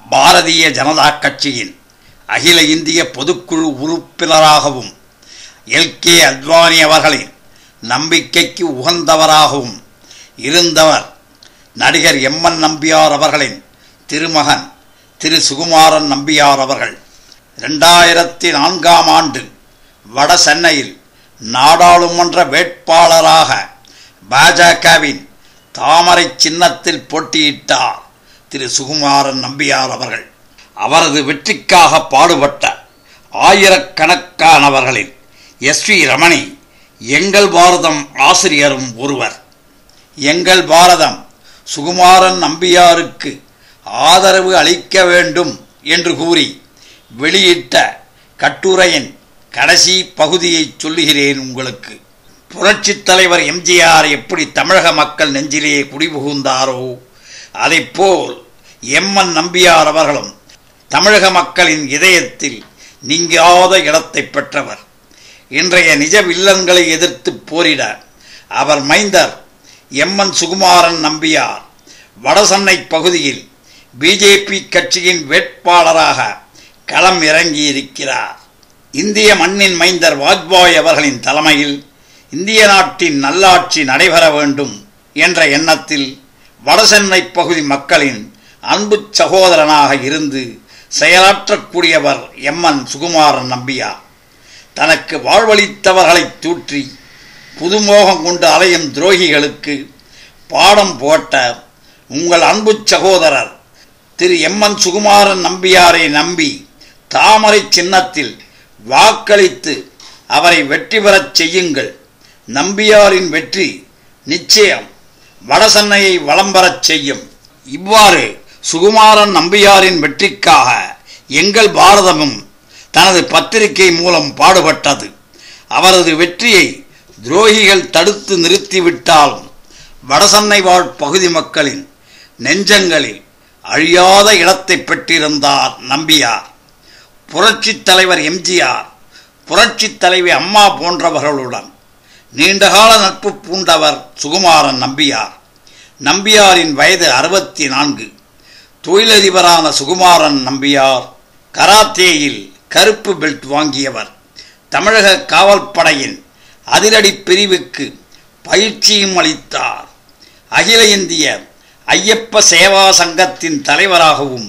பாரதிய ஜனதா கட்சியின் அகில இந்திய பொதுக்குழு உறுப்பினராகவும் எல்.கே. அத்வானி அவர்களின் நம்பிக்கைக்கு உகந்தவராகவும் இருந்தவர் நடிகர் எம்.என். நம்பியார் அவர்களின் திருமகன் திரு சுகுமாரன் நம்பியார் அவர்கள் 2004ஆம் ஆண்டு வட சென்னையில் நாடாளுமன்ற வேட்பாளராக பாஜகவின் தாமரை சின்னத்தில் போட்டியிட்டார் திரு சுகுமாரன் நம்பியார் அவர்கள். அவரது வெற்றிக்காக பாடுபட்ட ஆயிரக்கணக்கானவர்களில் எஸ்.வி. ரமணி எங்கள் பாரதம் ஆசிரியரும் ஒருவர். எங்கள் பாரதம் சுகுமாரன் நம்பியாருக்கு ஆதரவு அளிக்க வேண்டும் என்று கூறி வெளியிட்ட கட்டுரையின் கடைசி பகுதியை சொல்லுகிறேன் உங்களுக்கு. புரட்சித் தலைவர் எம்.ஜி.ஆர். எப்படி தமிழக மக்கள் நெஞ்சிலே குடிபுகுந்தாரோ அதைப்போல் எம்.என். நம்பியார் அவர்களும் தமிழக மக்களின் இதயத்தில் நீங்காத இடத்தை பெற்றவர். இன்றைய நிஜ வில்லன்களை எதிர்த்து போரிட அவர் மைந்தர் எம்.என். சுகுமாரன் நம்பியார் வடசென்னை பகுதியில் பிஜேபி கட்சியின் வேட்பாளராக களம் இறங்கியிருக்கிறார். இந்திய மண்ணின் மைந்தர் வாஜ்பாய் அவர்களின் தலைமையில் இந்திய நாட்டின் நல்லாட்சி நடைபெற வேண்டும் என்ற எண்ணத்தில் வடசென்னை பகுதி மக்களின் அன்பு சகோதரனாக இருந்து செயலாற்றக்கூடியவர் எம்.என். சுகுமாரன் நம்பியார். தனக்கு வாழ்வளித்தவர்களை தூற்றி புதுமோகம் கொண்டு அலையும் துரோகிகளுக்கு பாடம் போட்ட உங்கள் அன்பு சகோதரர் திரு எம்.என். சுகுமாரன் நம்பியாரை நம்பி தாமரை சின்னத்தில் வாக்களித்து அவரை வெற்றி பெறச் செய்யுங்கள். நம்பியாரின் வெற்றி நிச்சயம் வடசென்னையை வலம் பெறச் செய்யும். இவ்வாறு சுகுமாரன் நம்பியாரின் வெற்றிக்காக எங்கள் பாரதமும் தனது பத்திரிகை மூலம் பாடுபட்டது. அவரது வெற்றியை துரோகிகள் தடுத்து நிறுத்திவிட்டாலும் வடசென்னை வாழ் பகுதி மக்களின் நெஞ்சங்களில் அழியாத இடத்தை பெற்றிருந்தார் நம்பியார். புரட்சித் தலைவர் எம்.ஜி.ஆர்., புரட்சித் தலைவி அம்மா போன்றவர்களுடன் நீண்டகால நட்பு பூண்டவர் சுகுமாரன் நம்பியார். நம்பியாரின் வயது 64. தொழிலதிபரான சுகுமாரன் நம்பியார் கராத்தேயில் கருப்பு பெல்ட் வாங்கியவர். தமிழக காவல்படையின் அதிரடி பிரிவுக்கு பயிற்சியும் அளித்தார். அகில இந்திய ஐயப்ப சேவா சங்கத்தின் தலைவராகவும்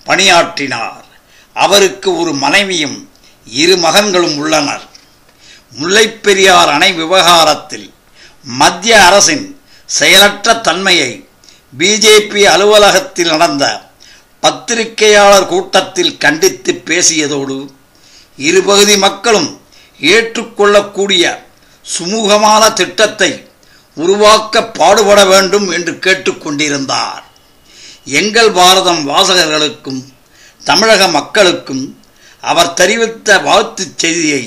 பணியாற்றினார். அவருக்கு ஒரு மனைவியும் 2 மகன்களும் உள்ளனர். முல்லைப்பெரியார் அணை விவகாரத்தில் மத்திய அரசின் செயலற்ற தன்மையை பிஜேபி அலுவலகத்தில் நடந்த பத்திரிகையாளர் கூட்டத்தில் கண்டித்து பேசியதோடு இருபகுதி மக்களும் ஏற்றுக்கொள்ளக்கூடிய சுமூகமான திட்டத்தை உருவாக்க பாடுபட வேண்டும் என்று கேட்டுக்கொண்டிருந்தார். எங்கள் பாரதம் வாசகர்களுக்கும் தமிழக மக்களுக்கும் அவர் தெரிவித்த வாழ்த்துச் செய்தியை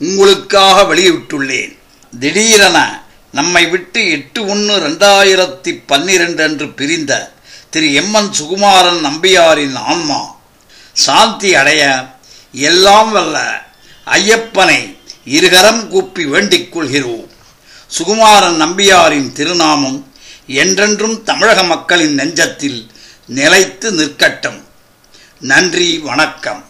உங்களுக்காக வெளியிட்டுள்ளேன். திடீரென நம்மை விட்டு 8/1/2012 அன்று பிரிந்த திரு எம்.என். சுகுமாரன் நம்பியாரின் ஆன்மா சாந்தி அடைய எல்லாம் வல்ல ஐயப்பனை இருகரம் கூப்பி வேண்டிக் கொள்கிறோம். சுகுமாரன் நம்பியாரின் திருநாமம் என்றென்றும் தமிழக மக்களின் நெஞ்சத்தில் நிலைத்து நிற்கட்டும். நன்றி, வணக்கம்.